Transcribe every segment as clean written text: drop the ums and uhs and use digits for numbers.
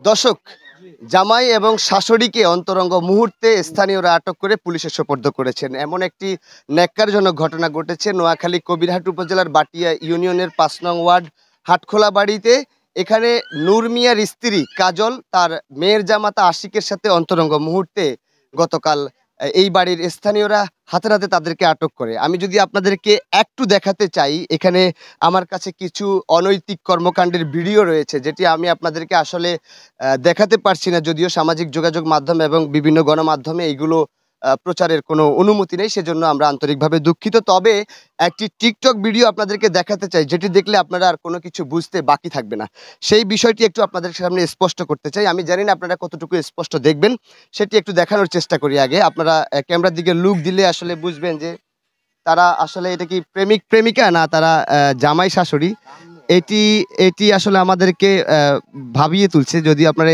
দর্শক, জামাই এবং শাশুড়িকে অন্তরঙ্গ মুহূর্তে স্থানীয়রা আটক করে পুলিশে সোপর্দ করেছেন। এমন একটি ন্যাক্কারজনক ঘটনা ঘটেছে নোয়াখালী কবিরহাট উপজেলার বাটিয়া ইউনিয়নের ৫ নং ওয়ার্ড হাটখোলা বাড়িতে। এখানে নূর মিয়ার স্ত্রী কাজল তার মেয়ের জামাতা আশিকের সাথে অন্তরঙ্গ মুহূর্তে গতকাল এই বাড়ির স্থানীয়রা হাতে নাতে তাদেরকে আটক করে। আমি যদি আপনাদেরকে একটু দেখাতে চাই, এখানে আমার কাছে কিছু অনৈতিক কর্মকাণ্ডের ভিডিও রয়েছে, যেটি আমি আপনাদেরকে আসলে দেখাতে পারছি না, যদিও সামাজিক যোগাযোগ মাধ্যম এবং বিভিন্ন গণমাধ্যমে এইগুলো প্রচারের কোনো অনুমতি নেই, সেজন্য আমরা আন্তরিকভাবে দুঃখিত। তবে একটি টিকটক ভিডিও আপনাদেরকে দেখাতে চাই, যেটি দেখলে আপনারা আর কোনো কিছু বুঝতে বাকি থাকবে না। সেই বিষয়টি একটু আপনাদের সামনে স্পষ্ট করতে চাই। আমি জানি না আপনারা কতটুকু স্পষ্ট দেখবেন, সেটি একটু দেখানোর চেষ্টা করি। আগে আপনারা ক্যামেরার দিকে লুক দিলে আসলে বুঝবেন যে তারা আসলে এটা কি প্রেমিক প্রেমিকা না তারা জামাই শাশুড়ি। এটি এটি আসলে আমাদেরকে ভাবিয়ে তুলছে, যদি আপনারা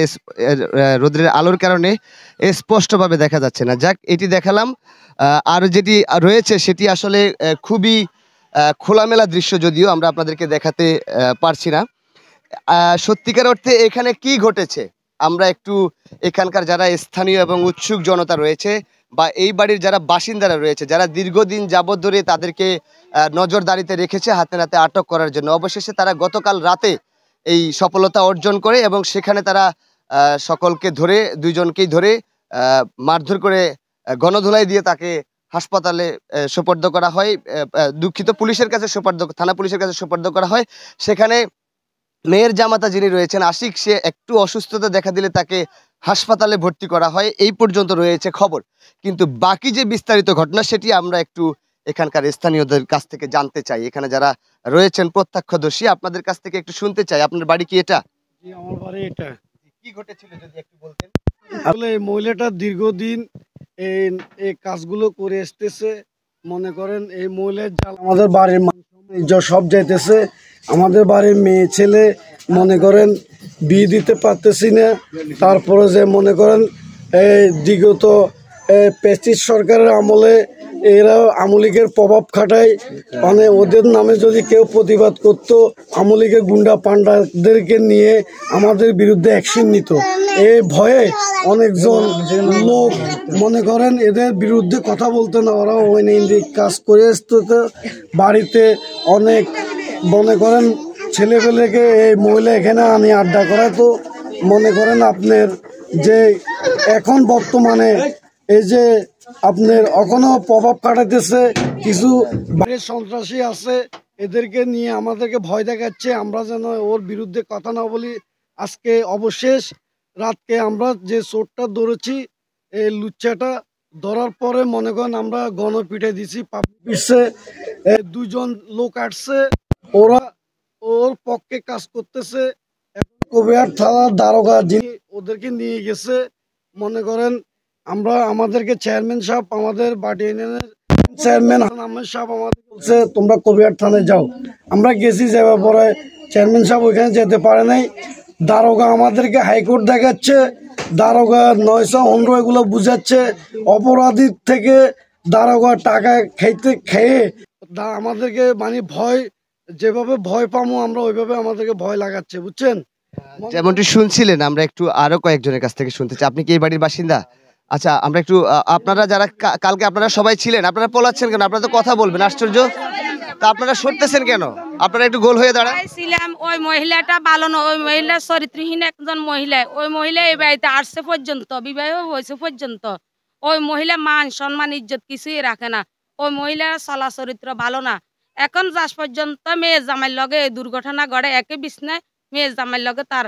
রোদ্রের আলোর কারণে স্পষ্টভাবে দেখা যাচ্ছে না। যাক, এটি দেখালাম। আর যেটি রয়েছে সেটি আসলে খুবই খোলামেলা দৃশ্য, যদিও আমরা আপনাদেরকে দেখাতে পারছি না। সত্যিকার অর্থে এখানে কি ঘটেছে আমরা একটু এখানকার যারা স্থানীয় এবং উৎসুক জনতা রয়েছে বা এই বাড়ির যারা বাসিন্দারা রয়েছে, যারা দীর্ঘদিন যাবৎ ধরে তাদেরকে নজরদারিতে রেখেছে হাতে নাতে আটক করার জন্য, অবশেষে তারা গতকাল রাতে এই সফলতা অর্জন করে এবং সেখানে তারা সকলকে ধরে, দুইজনকেই ধরে মারধর করে গণধোলাই দিয়ে তাকে হাসপাতালে সোপর্দ করা হয়। দুঃখিত, পুলিশের কাছে থানা পুলিশের কাছে সোপর্দ করা হয়। সেখানে মেয়ের জামাতা যিনি রয়েছেন আশিক, সে একটু অসুস্থতা দেখা দিলে তাকে হাসপাতালে ভর্তি করা হয়। এই পর্যন্ত রয়েছে খবর, কিন্তু বাকি যে বিস্তারিত ঘটনা সেটি আমরা একটু এখানকার স্থানীয়দের কাছ থেকে জানতে চাই। এখানে যারা রয়েছেন প্রত্যক্ষদর্শী, আপনাদের কাছ থেকে একটু শুনতে চাই। আপনার বাড়ি কি এটা? জি, আমার বাড়ি এটা। কি ঘটেছিল যদি একটু বলতেন। আসলে এই মহিলাটা দীর্ঘদিন এই এই কাজগুলো করে আসতেছে। মনে করেন এই মহিলার জাল আমাদের বাড়ির সব যাইতেছে। আমাদের বাড়ির মেয়ে ছেলে মনে করেন বিয়ে দিতে পারতেছি না। তারপরে যে মনে করেন এই বিগত প্যাচিস সরকারের আমলে এরা আমলিগের প্রভাব খাটায়, মানে ওদের নামে যদি কেউ প্রতিবাদ করত, আমলিগের গুন্ডা পান্ডাদেরকে নিয়ে আমাদের বিরুদ্ধে অ্যাকশন নিত। এই ভয়ে অনেকজন লোক মনে করেন এদের বিরুদ্ধে কথা বলতে না, ওরা অনৈতিক কাজ করে আসতে। বাড়িতে অনেক মনে করেন ছেলেপেলেকে এই মহিলা এখানে আনি আড্ডা করায়। তো মনে করেন আপনার যে এখন বর্তমানে এই যে আপনার এখনো প্রভাব কাটাতেছে, কিছু বাইরের সন্ত্রাসী আছে, এদেরকে নিয়ে আমাদেরকে ভয় দেখাচ্ছে আমরা যেন ওর বিরুদ্ধে কথা না বলি। আজকে অবশেষ রাতকে আমরা যে চোরটা ধরেছি, এই লুচ্চাটা ধরার পরে মনে করেন আমরা গণপিঠে দিছি। পাবলিশে দুজন লোক আসছে, ওরা ওর পক্ষে কাজ করতেছে। কবিরাট থানার দারোগা যিনি ওদেরকে নিয়ে গেছে, মনে করেন আমরা আমাদেরকে চেয়ারম্যান সাহেব, আমাদের বাটি ইউনিয়নের চেয়ারম্যান আহমেদ সাহেব আমাদের বলছে তোমরা কবিরাট থানায় যাও। আমরা গেছি, যাওয়ার পরে চেয়ারম্যান সাহেব ওইখানে যেতে পারে নাই। দারোগা আমাদেরকে হাইকোর্ট দেখাচ্ছে, দারোগা 911 এগুলো বুঝাচ্ছে। অপরাধীর থেকে দারোগা টাকা খেয়ে আমাদেরকে মানে ভয়, যেভাবে ভয় পাবো আমরা ওইভাবে আমাদেরকে ভয় লাগাচ্ছে, বুঝছেন। যেমনটি শুনছিলেন, আমরা একটু আরো কয়েকজনের কাছ থেকে শুনতে চাই। আপনি কি এই বাড়ির বাসিন্দা? আচ্ছা, আমরা একটু আপনারা যারা কালকে আপনারা সবাই ছিলেন, আপনারা পলাচ্ছেন কেন? আপনারা তো কথা বলবেন, আশ্চর্য। তা আপনারা সরতেছেন কেন? আপনারা একটু গোল হয়ে দাঁড়ান। ছিলাম ওই মহিলাটা ভালো না, ওই মহিলা চরিত্রহীন একজন মহিলা। ওই মহিলা এই বাড়িতে আসছে পর্যন্ত, বিবাহ হয়েছে পর্যন্ত ওই মহিলা মান সম্মান ইজ্জত কিছুই রাখে না। ওই মহিলার চলা চরিত্র ভালো না। এখন যাস পর্যন্ত মেয়ে জামাইয়ের লগে এই দুর্ঘটনা ঘটে, একে বিছনায় মেয়ে জামাইয়ের লগে তার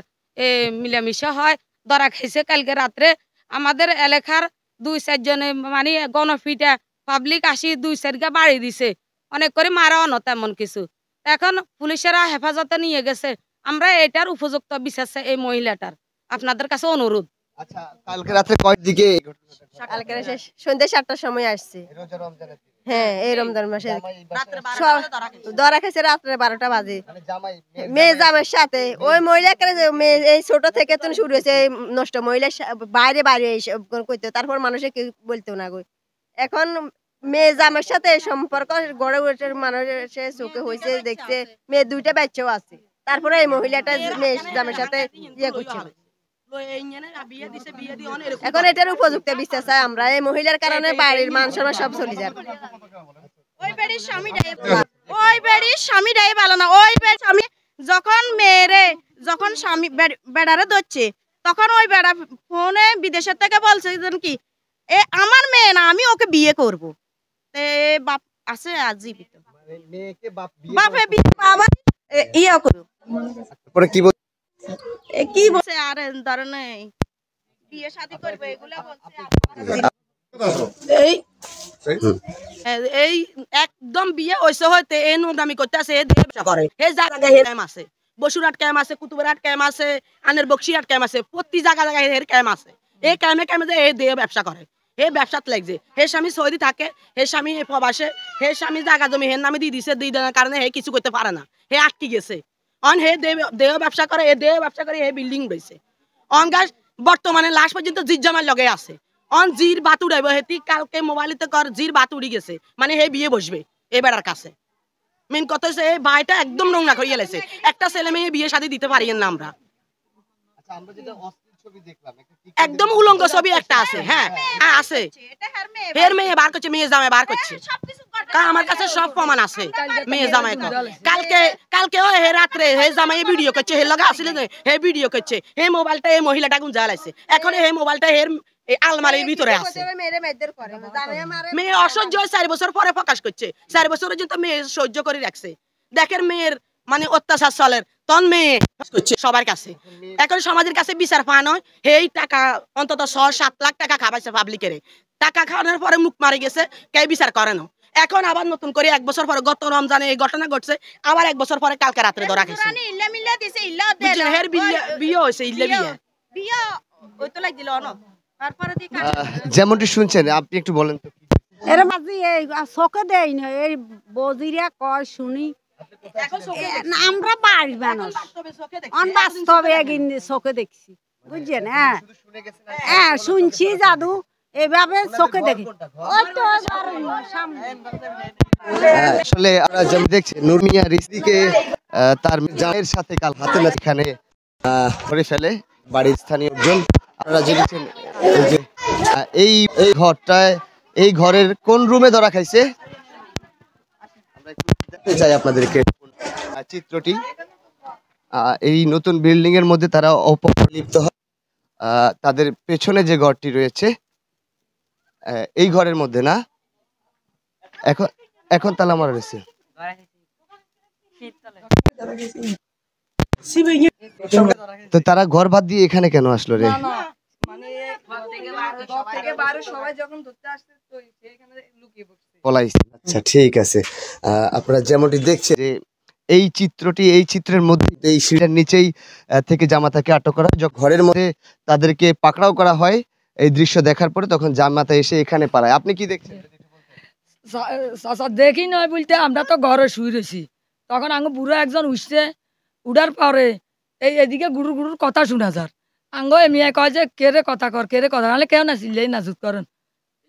মিলামিশা হয়। ধরা খাইছে কালকে রাত্রে আমাদের এলাকার 2-4 জনে মানে গণপিটা পাবলিক আসি 2-4 বাড়ি দিছে, অনেক করে মারাও না তেমন কিছু। এখন পুলিশেরা হেফাজতে নিয়ে গেছে। আমরা এটার উপযুক্ত বিচার চাই এই মহিলাটার, আপনাদের কাছে অনুরোধ। আচ্ছা, কালকে রাতে কয় দিকে? কালকে সন্ধ্যা 7টার সময় আসছে। হ্যাঁ, এই রমজান মাসে ধরা খেয়েছে রাত্রে 12টা বাজে মেয়ে জামের সাথে। ওই মহিলাকে এই ছোট থেকে তো শুরু হয়েছে নষ্ট মহিলা, বাইরে বাইরে করতে, তারপর মানুষে কেউ বলতো না গো। এখন মেয়ে জামের সাথে সম্পর্ক গড়ে উঠে মানুষের চোখে হয়েছে, দেখছে মেয়ে 2টা বাচ্চাও আছে, তারপরে এই মহিলাটা মেয়ে জামের সাথে ইয়ে করছে। এখন এটার উপযুক্ত বিচার চাই আমরা। এই মহিলার কারণে বাড়ির মান সম্মান সব চলে যায়। ওই বাড়ির স্বামীটাই ভালো না। ওই বাড়ির স্বামী যখন মেয়েরে যখন স্বামী বেড়ারে ধরছে তখন ওই বেড়া ফোনে বিদেশের থেকে বলছে কি আমার মেয়ে না, আমি ওকে বিয়ে করব। বাপ আছে আর জীবিত, বাপে বাবা ইয়া করো কি বলছে আর ধরনের বিয়ে শাদী করবে এগুলা বলছে। এই একদম বিয়ে হইছে হইতে এই নোংরামি করতে আছে, ব্যবসা করে এই জায়গায় ক্যাম্প আছে, বসুরহাট ক্যাম্প আছে, কুতুবরহাট ক্যাম্প আছে, আনের বক্সিরহাট ক্যাম্প আছে, প্রতি জায়গায় এর ক্যাম্প আছে। এই ক্যাম্পে এই দিয়ে ব্যবসা করে, হে ব্যবসাত লাগছে। হে স্বামী সৌদি থাকে, হে স্বামী প্রবাসে, হে স্বামী জায়গা জমি হের নামে দিয়ে দিছে, দিয়ে দেওয়ার কারণে হে কিছু করতে পারে না, হে আটকে গেছে। অন হে দেহ ব্যবসা করে, এ দেহ ব্যবসা করে হে বিল্ডিং রয়েছে। অন গাছ বর্তমানে লাস্ট পর্যন্ত জির জামার লগে আছে। অন জির বাত উড়াইব, হেতি কালকে মোবাইলতে কর জির বাত উড়ি গেছে, মানে হে বিয়ে বসবে এ বেড়ার কাছে। মেন কথা হচ্ছে এই ভাইটা একদম নোংরা করিয়ে লেছে। একটা ছেলে মেয়ে বিয়ে শাদী দিতে পারি না আমরা। একদম উলঙ্গ ছবি একটা আছে, হ্যাঁ আছে, হের মেয়ে বার করছে, মেয়ে জামাই বার করছে। আমার কাছে সব প্রমাণ আছে মেয়ে জামাই। কালকে হে রাত্রে হে জামাই ভিডিও করছে, হে লগা আসলে হে ভিডিও করছে, হে মোবাইলটা এই মহিলাটা গুঞ্জা লাইছে। এখন হে মোবাইলটা হের আলমারির ভিতরে আছে। মেয়ে অসহ্য 4 বছর পরে প্রকাশ করছে, 4 বছর পর্যন্ত মেয়ে সহ্য করে রাখছে। দেখেন মেয়ের মানে অত্যাচার চলের তখন মেয়ে করছে সবার কাছে। এখন সমাজের কাছে বিচার পাওয়া নয়, এই টাকা অন্তত 6-7 লাখ টাকা খাওয়াইছে পাবলিকের। টাকা খাওয়ানোর পরে মুখ মারি গেছে, কে বিচার করে না। এখন আবার নতুন করে 1 বছর পরে গত রমজানে এই ঘটনা ঘটছে, আবার 1 বছর পরে কালকে রাত্রে ধরা খেয়েছে। বিয়ে হয়েছে, বিয়ে ওই তো লাগছিল না। যেমনটি শুনছেন, আপনি একটু বলেন তো। এর মাঝে এই চোখে দেয় না, এই বজিরা কয় শুনি আমরা বাড়ির মানুষ বাস্তবে একদিন চোখে দেখছি, বুঝছেন? হ্যাঁ শুনছি জাদু, এভাবে চোখে দেখি। আসলে আমরা যেমন দেখছি নুরমিয়া রিজভিকে তার জামাইয়ের সাথে কাল হাতে নাতে এখানে করে ফেলে বাড়ির স্থানীয় লোকজন। আপনারা জেনেছেন যে এই ঘরটায়, এই ঘরের কোন রুমে ধরা খাইছে আমরা একটু দেখতে চাই আপনাদেরকে চিত্রটি। এই নতুন বিল্ডিং এর মধ্যে তারা অপলিপ্ত হয়। তাদের পেছনে যে ঘরটি রয়েছে এই ঘরের মধ্যে না, এখন তালা মারা রয়েছে। তো তারা ঘর বাদ দিয়ে এখানে কেন আসলো রে? আচ্ছা ঠিক আছে। আপনারা যেমনটি দেখছেন যে এই চিত্রের মধ্যে এই সিঁড়ির নিচেই থেকে জামাতাকে আটক করা হয়। ঘরের মধ্যে তাদেরকে পাকড়াও করা হয়। এই দৃশ্য দেখার পরে তখন জামাতা এসে এখানে পালায়। আপনি কি দেখছেন? দেখি নয় বলতে আমরা তো ঘরে শুয়ে রয়েছি, তখন আঙ্গ বুড়ো একজন উঠছে, উঠার পরে এদিকে গুরুর গুরুর কথা শোনা যার। আঙ্গ এমিয়া কয় যে কেরে কথা কর, কেরে কথা নাহলে কেউ না চিল্লেই না জুত করেন।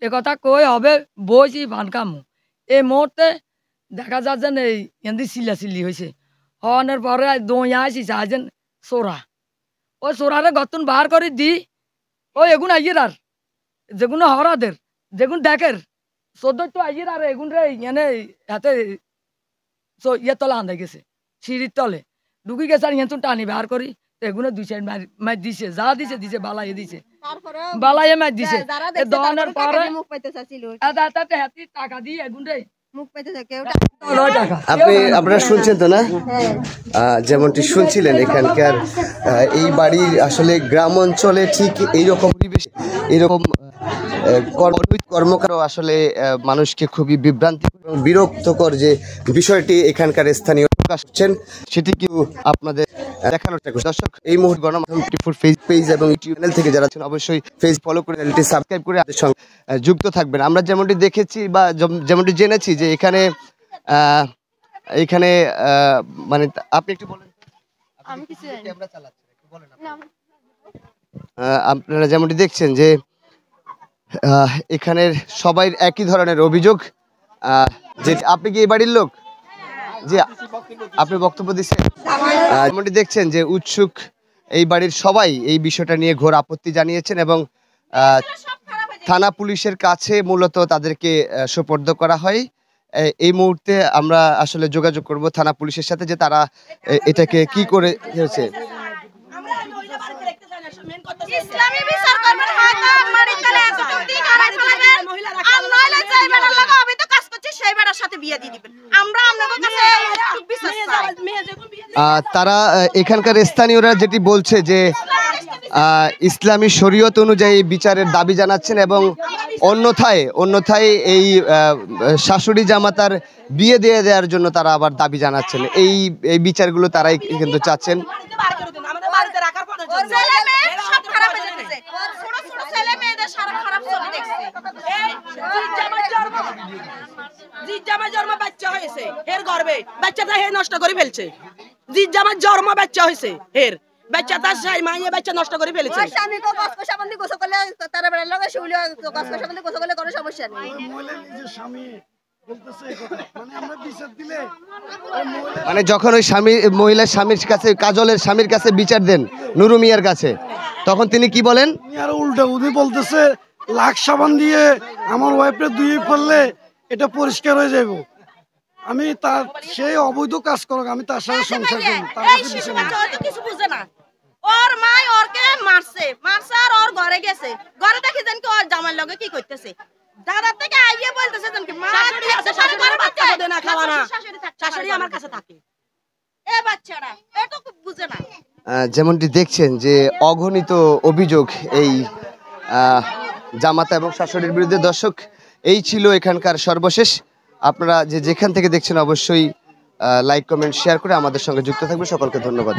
এ কথা কই হবে বইছি ভান কামু। এই মুহূর্তে দেখা যায় যেন এই এমনি চিল্লি হয়েছে। হওয়ানোর পরে দইয়া আসিছে আইজেন চোরা, ওই চোরারে গতন বার করে দি ওই এগুন আইয়ের আর যেগুলো হরাদের যেগুন দেখের 14 তো আইয়ের আর এগুন রে এনে হাতে ইয়ে তলে আন্দাই গেছে, সিঁড়ির তলে ঢুকি গেছে। আর ইয়ে টানি বার করি এগুলো 2 সাইড মার দিছে, যা দিছে বালাই দিছে, বালাই মার দিছে। দোকানের পরে টাকা দিয়ে এগুন রে আপনারা শুনছেন তো না? যেমনটি শুনছিলেন এখানকার এই বাড়ির আসলে গ্রাম অঞ্চলে ঠিক এইরকম পরিবেশ, এইরকম কর্মকাণ্ড আসলে মানুষকে খুবই বিভ্রান্তি এবং বিরক্তকর যে বিষয়টি এখানকার স্থানীয় প্রকাশ করছেন সেটি কিন্তু আপনাদের দেখানোর চেষ্টা করছি। দর্শক, এই মুহূর্তে গণমাধ্যম 24 ফেসবুক পেজ এবং ইউটিউব চ্যানেল থেকে যারা আছেন অবশ্যই পেজ ফলো করে চ্যানেলটি সাবস্ক্রাইব করে আমাদের সঙ্গে যুক্ত থাকবেন। আমরা যেমনটি দেখেছি বা যেমনটি জেনেছি যে এখানে মানে আপনি একটু বলেন। আপনারা যেমনটি দেখছেন যে এখানের সবাই একই ধরনের অভিযোগ। যে আপনি কি এই বাড়ির লোক? যে আপনি বক্তব্য দিচ্ছেন। যেমনটি দেখছেন যে উৎসুক এই বাড়ির সবাই এই বিষয়টা নিয়ে ঘোর আপত্তি জানিয়েছেন এবং থানা পুলিশের কাছে মূলত তাদেরকে সোপর্দ করা হয়। এই মুহূর্তে আমরা আসলে যোগাযোগ করব থানা পুলিশের সাথে যে তারা এটাকে কি করে হয়েছে। ইসলামী বিচার করবেন, হয়তো আমার ইকালে এতটুকু দিন আড়াই ফেলাবেন আর নইলে যে বেটার লাগে আমি তো কাজ করছি সেই বেটার সাথে বিয়ে দিয়ে দিবেন। আমরা আপনাদের কাছে একটু বিচার চাই। তারা এখানকার স্থানীয়রা যেটি বলছে যে ইসলামী শরীয়ত অনুযায়ী বিচারের দাবি জানাচ্ছেন এবং অন্যথায় এই শাশুড়ি জামাতার বিয়ে দিয়ে দেওয়ার জন্য তারা আবার দাবি জানাচ্ছেন। এই বিচারগুলো তারাই কিন্তু চাচ্ছেন। জন্ম বাচ্চা হয়েছে এর গর্বে, বাচ্চাটা হে নষ্ট করে ফেলছে। জিজ্জামার জন্ম বাচ্চা হয়েছে এর বাচ্চাটা সেই মাইয়ে বাচ্চা নষ্ট করে ফেলেছে। স্বামীকে কষ্ট সাবন্ধি গোসল করলে তারা বেড়ার লগে শুইলে কষ্ট সাবন্ধি গোসল করলে কোনো সমস্যা নেই। মানে যখন ওই মহিলার স্বামীর কাছে, কাজলের স্বামীর কাছে বিচার দেন নুরু মিয়ার কাছে, তখন তিনি কি বলেন? আর উল্টা উনি বলতেছে লাখ সাবান দিয়ে আমার ওয়াইফের ধুয়ে ফেললে এটা পরিষ্কার হয়ে যাবে। আমি তার সেই অবৈধ কাজ করব, আমি তার সাথে সংসার করব। তার কাছে কিছু বুঝে না। ওর মা ওরকে মারছে আর ওর ঘরে গেছে, ঘরে দেখি জান কি ওর জামার লগে কি করতেছে। দাদা থেকে আইয়ে বলতেছে জান কি মা শাশুড়ি আমার বাচ্চা দে না খাওয়া না, শাশুড়ি আমার কাছে থাকে। এ বাচ্চারা এটা খুব বুঝে না। যেমনটি দেখছেন যে অগণিত অভিযোগ এই জামাতা এবং শাশুড়ির বিরুদ্ধে। দর্শক, এই ছিল এখানকার সর্বশেষ। আপনারা যেখান থেকে দেখছেন অবশ্যই লাইক, কমেন্ট, শেয়ার করে আমাদের সঙ্গে যুক্ত থাকবেন। সকলকে ধন্যবাদ।